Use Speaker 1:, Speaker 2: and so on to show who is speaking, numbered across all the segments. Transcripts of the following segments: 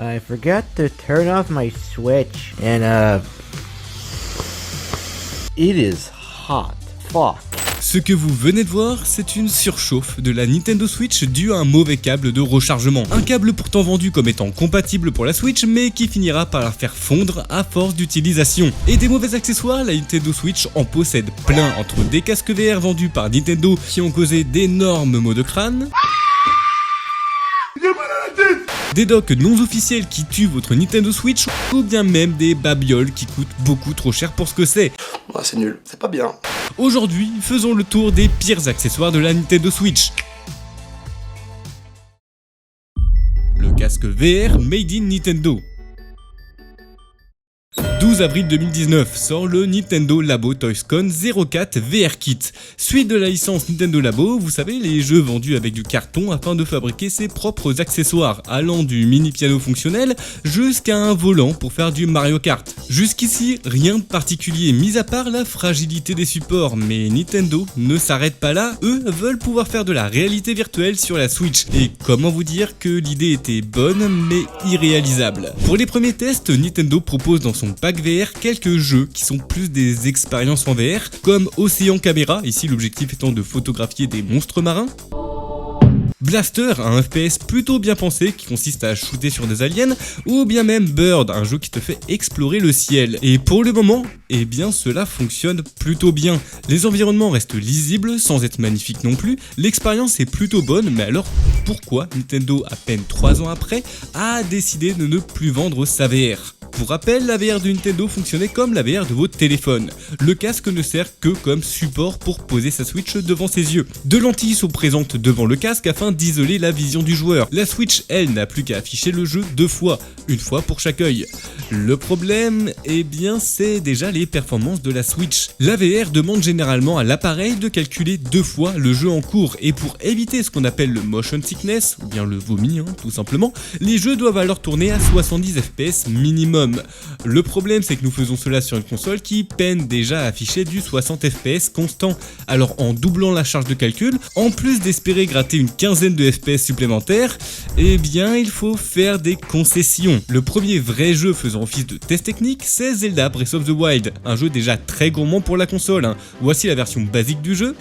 Speaker 1: I forgot to turn off my Switch, and it is hot. Fuck.
Speaker 2: Ce que vous venez de voir, c'est une surchauffe de la Nintendo Switch due à un mauvais câble de rechargement. Un câble pourtant vendu comme étant compatible pour la Switch, mais qui finira par la faire fondre à force d'utilisation. Et des mauvais accessoires, la Nintendo Switch en possède plein, entre des casques VR vendus par Nintendo qui ont causé d'énormes maux de crâne, des docks non officiels qui tuent votre Nintendo Switch, ou bien même des babioles qui coûtent beaucoup trop cher pour ce que c'est.
Speaker 3: Ouais, c'est nul, c'est pas bien.
Speaker 2: Aujourd'hui, faisons le tour des pires accessoires de la Nintendo Switch. Le casque VR Made in Nintendo. 12 avril 2019 sort le Nintendo Labo ToysCon 04 VR Kit. Suite de la licence Nintendo Labo, vous savez, les jeux vendus avec du carton afin de fabriquer ses propres accessoires, allant du mini piano fonctionnel jusqu'à un volant pour faire du Mario Kart. Jusqu'ici, rien de particulier, mis à part la fragilité des supports, mais Nintendo ne s'arrête pas là, eux veulent pouvoir faire de la réalité virtuelle sur la Switch. Et comment vous dire que l'idée était bonne mais irréalisable. Pour les premiers tests, Nintendo propose dans son pack VR quelques jeux qui sont plus des expériences en VR, comme Océan Caméra, ici l'objectif étant de photographier des monstres marins. Blaster, un FPS plutôt bien pensé qui consiste à shooter sur des aliens, ou bien même Bird, un jeu qui te fait explorer le ciel. Et pour le moment, eh bien cela fonctionne plutôt bien. Les environnements restent lisibles sans être magnifiques non plus, l'expérience est plutôt bonne, mais alors pourquoi Nintendo, à peine 3 ans après, a décidé de ne plus vendre sa VR ? Pour rappel, la VR de Nintendo fonctionnait comme la VR de votre téléphone. Le casque ne sert que comme support pour poser sa Switch devant ses yeux. Deux lentilles sont présentes devant le casque afin d'isoler la vision du joueur. La Switch, elle, n'a plus qu'à afficher le jeu 2 fois, une fois pour chaque œil. Le problème, eh bien, c'est déjà les performances de la Switch. La VR demande généralement à l'appareil de calculer 2 fois le jeu en cours, et pour éviter ce qu'on appelle le motion sickness, ou bien le vomi, tout simplement, les jeux doivent alors tourner à 70 FPS minimum. Le problème, c'est que nous faisons cela sur une console qui peine déjà à afficher du 60 FPS constant. Alors en doublant la charge de calcul, en plus d'espérer gratter une quinzaine de FPS supplémentaires, eh bien il faut faire des concessions. Le premier vrai jeu faisant office de test technique, c'est Zelda Breath of the Wild, un jeu déjà très gourmand pour la console. Voici la version basique du jeu.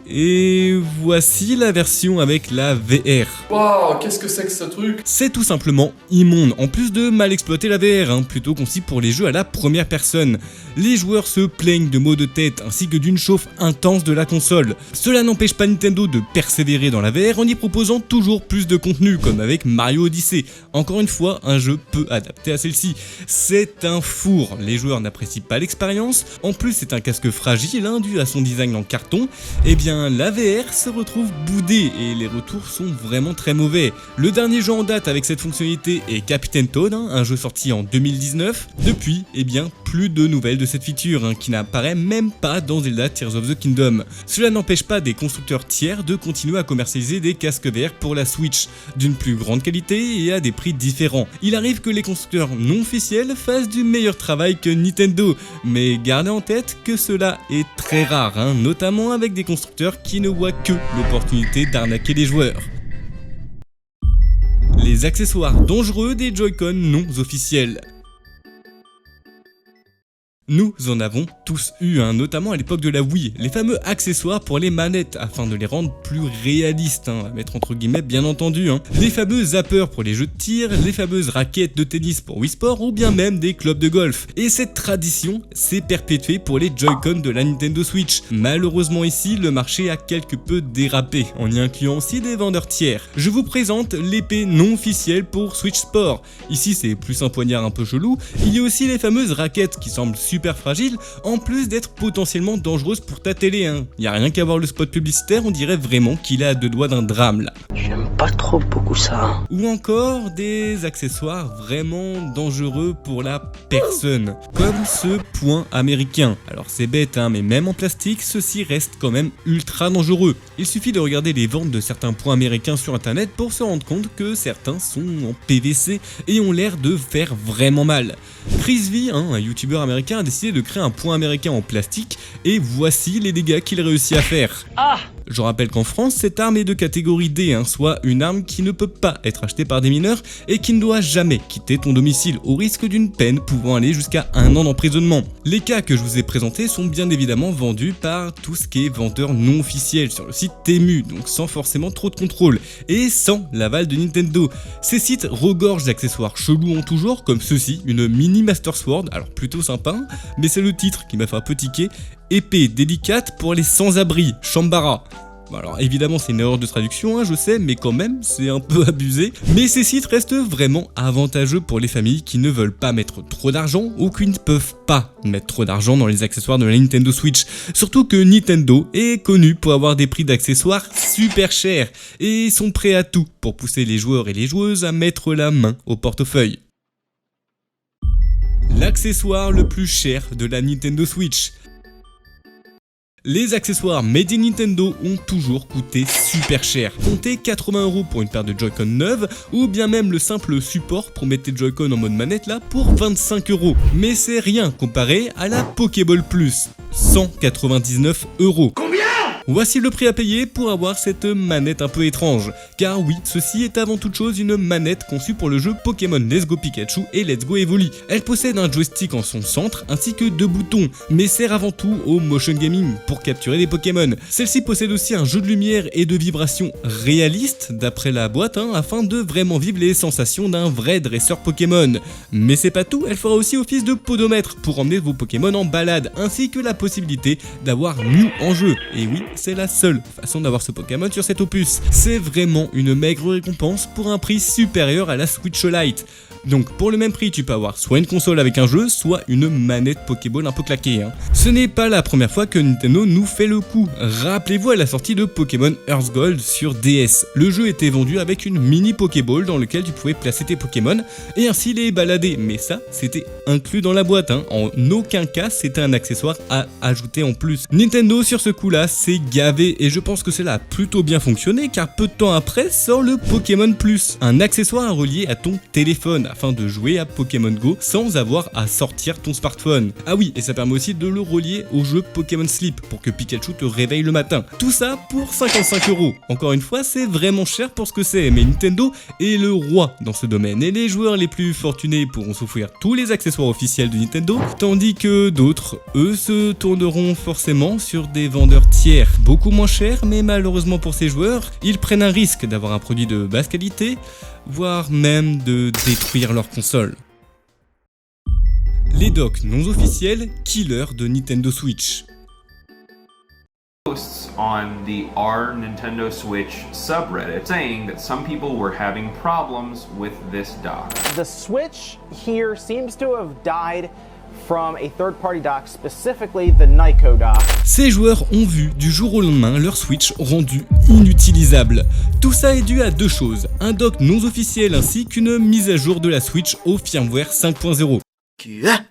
Speaker 2: Et voici la version avec la VR.
Speaker 3: Waouh, qu'est-ce que c'est que ce truc?
Speaker 2: C'est tout simplement immonde, en plus de mal exploiter la VR, plutôt conçu pour les jeux à la première personne. Les joueurs se plaignent de maux de tête ainsi que d'une chauffe intense de la console. Cela n'empêche pas Nintendo de persévérer dans la VR en y proposant toujours plus de contenu, comme avec Mario Odyssey. Encore une fois, un jeu peu adapté à celle-ci. C'est un four, les joueurs n'apprécient pas l'expérience, en plus c'est un casque fragile, dû à son design en carton. Eh bien la VR se retrouve boudée et les retours sont vraiment très mauvais. Le dernier jeu en date avec cette fonctionnalité est Captain Toad, un jeu sorti en 2019. Depuis, eh bien, plus de nouvelles de cette feature, qui n'apparaît même pas dans Zelda Tears of the Kingdom. Cela n'empêche pas des constructeurs tiers de continuer à commercialiser des casques VR pour la Switch, d'une plus grande qualité et à des prix différents. Il arrive que les constructeurs non officiels fassent du meilleur travail que Nintendo, mais gardez en tête que cela est très rare, notamment avec des constructeurs qui ne voient que l'opportunité d'arnaquer les joueurs. Les accessoires dangereux des Joy-Con non officiels. Nous en avons tous eu, notamment à l'époque de la Wii, les fameux accessoires pour les manettes, afin de les rendre plus réalistes, à mettre entre guillemets bien entendu. Les fameux zappers pour les jeux de tir, les fameuses raquettes de tennis pour Wii Sport, ou bien même des clubs de golf. Et cette tradition s'est perpétuée pour les Joy-Con de la Nintendo Switch. Malheureusement ici, le marché a quelque peu dérapé, en y incluant aussi des vendeurs tiers. Je vous présente l'épée non officielle pour Switch Sport. Ici c'est plus un poignard un peu chelou, il y a aussi les fameuses raquettes qui semblent super fragile, en plus d'être potentiellement dangereuse pour ta télé. Y a rien qu'à voir le spot publicitaire, on dirait vraiment qu'il est à 2 doigts d'un drame là.
Speaker 4: J'aime pas trop beaucoup ça.
Speaker 2: Ou encore des accessoires vraiment dangereux pour la personne, comme ce point américain. Alors c'est bête, mais même en plastique, ceci reste quand même ultra dangereux. Il suffit de regarder les ventes de certains points américains sur internet pour se rendre compte que certains sont en PVC et ont l'air de faire vraiment mal. Chris V, un youtubeur américain, a décidé de créer un point américain en plastique et voici les dégâts qu'il réussit à faire. Je rappelle qu'en France, cette arme est de catégorie D, soit une arme qui ne peut pas être achetée par des mineurs et qui ne doit jamais quitter ton domicile au risque d'une peine pouvant aller jusqu'à 1 an d'emprisonnement. Les cas que je vous ai présentés sont bien évidemment vendus par tout ce qui est vendeur non officiel sur le site Temu, donc sans forcément trop de contrôle et sans l'aval de Nintendo. Ces sites regorgent d'accessoires chelous en tout genre comme ceci, une mini Master Sword, alors plutôt sympa, mais c'est le titre qui m'a fait un peu tiquer, épée délicate pour les sans-abri, Shambara. Bon alors évidemment c'est une erreur de traduction, je sais, mais quand même c'est un peu abusé. Mais ces sites restent vraiment avantageux pour les familles qui ne veulent pas mettre trop d'argent ou qui ne peuvent pas mettre trop d'argent dans les accessoires de la Nintendo Switch. Surtout que Nintendo est connu pour avoir des prix d'accessoires super chers et sont prêts à tout pour pousser les joueurs et les joueuses à mettre la main au portefeuille. L'accessoire le plus cher de la Nintendo Switch. Les accessoires made in Nintendo ont toujours coûté super cher. Comptez 80€ pour une paire de Joy-Con neuve ou bien même le simple support pour mettre tes Joy-Con en mode manette là pour 25€. Mais c'est rien comparé à la Pokéball Plus, 199€. Voici le prix à payer pour avoir cette manette un peu étrange. Car oui, ceci est avant toute chose une manette conçue pour le jeu Pokémon Let's Go Pikachu et Let's Go Evoli. Elle possède un joystick en son centre ainsi que 2 boutons, mais sert avant tout au motion gaming pour capturer des Pokémon. Celle-ci possède aussi un jeu de lumière et de vibrations réaliste d'après la boîte, afin de vraiment vivre les sensations d'un vrai dresseur Pokémon. Mais c'est pas tout, elle fera aussi office de podomètre pour emmener vos Pokémon en balade, ainsi que la possibilité d'avoir Mew en jeu. Et oui, c'est la seule façon d'avoir ce Pokémon sur cet opus. C'est vraiment une maigre récompense pour un prix supérieur à la Switch Lite. Donc pour le même prix, tu peux avoir soit une console avec un jeu, soit une manette Pokéball un peu claquée. Ce n'est pas la première fois que Nintendo nous fait le coup. Rappelez-vous à la sortie de Pokémon Earth Gold sur DS. Le jeu était vendu avec une mini Pokéball dans laquelle tu pouvais placer tes Pokémon et ainsi les balader. Mais ça, c'était inclus dans la boîte. En aucun cas, c'était un accessoire à ajouter en plus. Nintendo sur ce coup-là, s'est gavé et je pense que cela a plutôt bien fonctionné car peu de temps après sort le Pokémon Plus, un accessoire à relier à ton téléphone afin de jouer à Pokémon Go sans avoir à sortir ton smartphone. Ah oui, et ça permet aussi de le relier au jeu Pokémon Sleep pour que Pikachu te réveille le matin. Tout ça pour 55€. Encore une fois, c'est vraiment cher pour ce que c'est, mais Nintendo est le roi dans ce domaine et les joueurs les plus fortunés pourront s'offrir tous les accessoires officiels de Nintendo, tandis que d'autres, eux, se tourneront forcément sur des vendeurs tiers beaucoup moins chers, mais malheureusement pour ces joueurs, ils prennent un risque d'avoir un produit de basse qualité, voire même de détruire leur console. Les docks non officiels, killer de Nintendo Switch.
Speaker 5: Posts on the R Nintendo Switch subreddit saying that some people were having problems with this dock.
Speaker 6: The Switch here seems to have died from a third-party dock, specifically the Nyko dock.
Speaker 2: Ces joueurs ont vu du jour au lendemain leur Switch rendu inutilisable. Tout ça est dû à deux choses, un dock non officiel ainsi qu'une mise à jour de la Switch au firmware 5.0.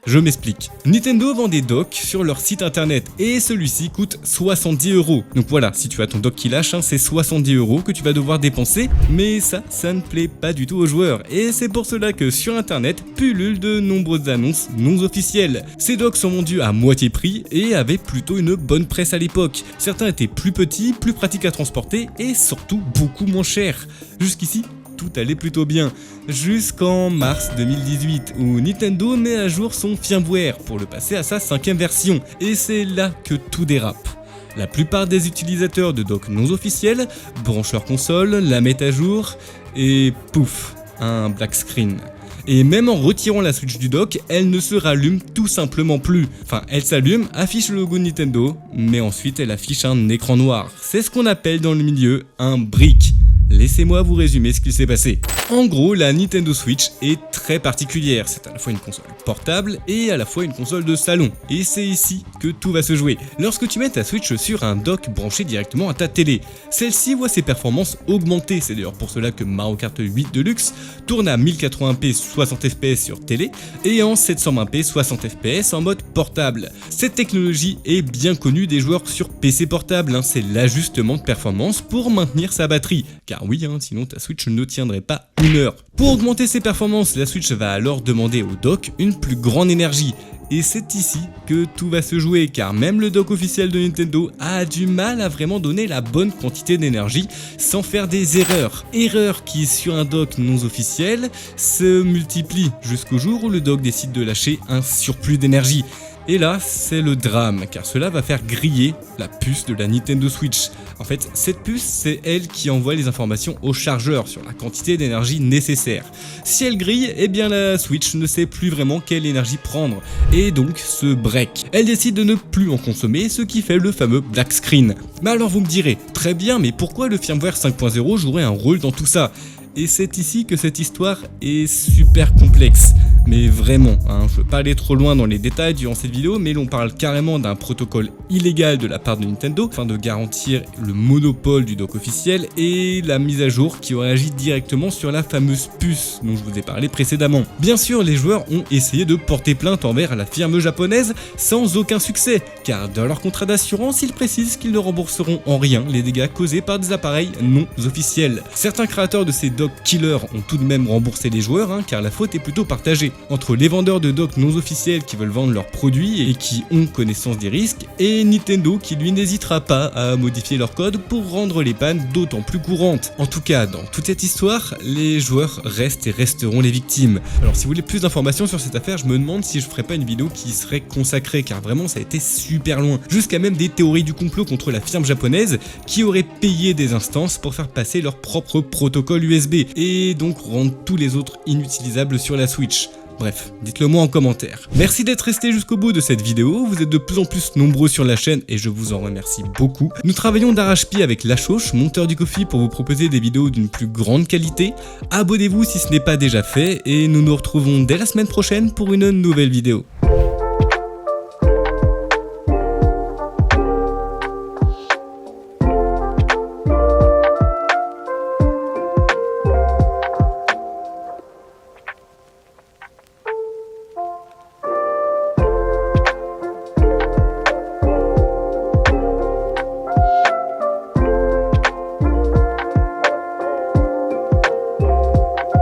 Speaker 2: Je m'explique. Nintendo vend des docks sur leur site internet et celui-ci coûte 70€. Donc voilà, si tu as ton dock qui lâche, c'est 70€ que tu vas devoir dépenser. Mais ça ne plaît pas du tout aux joueurs. Et c'est pour cela que sur internet pullulent de nombreuses annonces non officielles. Ces docks sont vendus à moitié prix et avaient plutôt une bonne presse à l'époque. Certains étaient plus petits, plus pratiques à transporter et surtout beaucoup moins chers. Jusqu'ici, tout allait plutôt bien, jusqu'en mars 2018 où Nintendo met à jour son firmware pour le passer à sa 5e version, et c'est là que tout dérape. La plupart des utilisateurs de docks non officiels branchent leur console, la mettent à jour, et pouf, un black screen. Et même en retirant la Switch du dock, elle ne se rallume tout simplement plus. Enfin, elle s'allume, affiche le logo de Nintendo, mais ensuite elle affiche un écran noir. C'est ce qu'on appelle dans le milieu un brick. Laissez-moi vous résumer ce qu'il s'est passé. En gros, la Nintendo Switch est très particulière. C'est à la fois une console portable et à la fois une console de salon. Et c'est ici que tout va se jouer. Lorsque tu mets ta Switch sur un dock branché directement à ta télé, celle-ci voit ses performances augmenter. C'est d'ailleurs pour cela que Mario Kart 8 Deluxe tourne à 1080p 60 fps sur télé et en 720p 60 fps en mode portable. Cette technologie est bien connue des joueurs sur PC portable. C'est l'ajustement de performance pour maintenir sa batterie. Car car oui, sinon ta Switch ne tiendrait pas 1 heure. Pour augmenter ses performances, la Switch va alors demander au dock une plus grande énergie. Et c'est ici que tout va se jouer, car même le dock officiel de Nintendo a du mal à vraiment donner la bonne quantité d'énergie sans faire des erreurs. Erreurs qui, sur un dock non officiel, se multiplient jusqu'au jour où le dock décide de lâcher un surplus d'énergie. Et là, c'est le drame, car cela va faire griller la puce de la Nintendo Switch. En fait, cette puce, c'est elle qui envoie les informations au chargeur sur la quantité d'énergie nécessaire. Si elle grille, eh bien la Switch ne sait plus vraiment quelle énergie prendre, et donc se break. Elle décide de ne plus en consommer, ce qui fait le fameux black screen. Mais alors vous me direz, très bien, mais pourquoi le firmware 5.0 jouerait un rôle dans tout ça ? Et c'est ici que cette histoire est super complexe. Mais vraiment, je veux pas aller trop loin dans les détails durant cette vidéo, mais l'on parle carrément d'un protocole illégal de la part de Nintendo afin de garantir le monopole du dock officiel et la mise à jour qui aurait agi directement sur la fameuse puce dont je vous ai parlé précédemment. Bien sûr, les joueurs ont essayé de porter plainte envers la firme japonaise sans aucun succès, car dans leur contrat d'assurance, ils précisent qu'ils ne rembourseront en rien les dégâts causés par des appareils non officiels. Certains créateurs de ces dock killers ont tout de même remboursé les joueurs, car la faute est plutôt partagée entre les vendeurs de docks non officiels qui veulent vendre leurs produits et qui ont connaissance des risques, et Nintendo qui lui n'hésitera pas à modifier leur code pour rendre les pannes d'autant plus courantes. En tout cas, dans toute cette histoire, les joueurs restent et resteront les victimes. Alors si vous voulez plus d'informations sur cette affaire, je me demande si je ferais pas une vidéo qui serait consacrée, car vraiment ça a été super loin. Jusqu'à même des théories du complot contre la firme japonaise qui aurait payé des instances pour faire passer leur propre protocole USB et donc rendre tous les autres inutilisables sur la Switch. Bref, dites-le moi en commentaire. Merci d'être resté jusqu'au bout de cette vidéo, vous êtes de plus en plus nombreux sur la chaîne et je vous en remercie beaucoup. Nous travaillons d'arrache-pied avec Lachoche, monteur du Ko-fi, pour vous proposer des vidéos d'une plus grande qualité. Abonnez-vous si ce n'est pas déjà fait et nous nous retrouvons dès la semaine prochaine pour une nouvelle vidéo.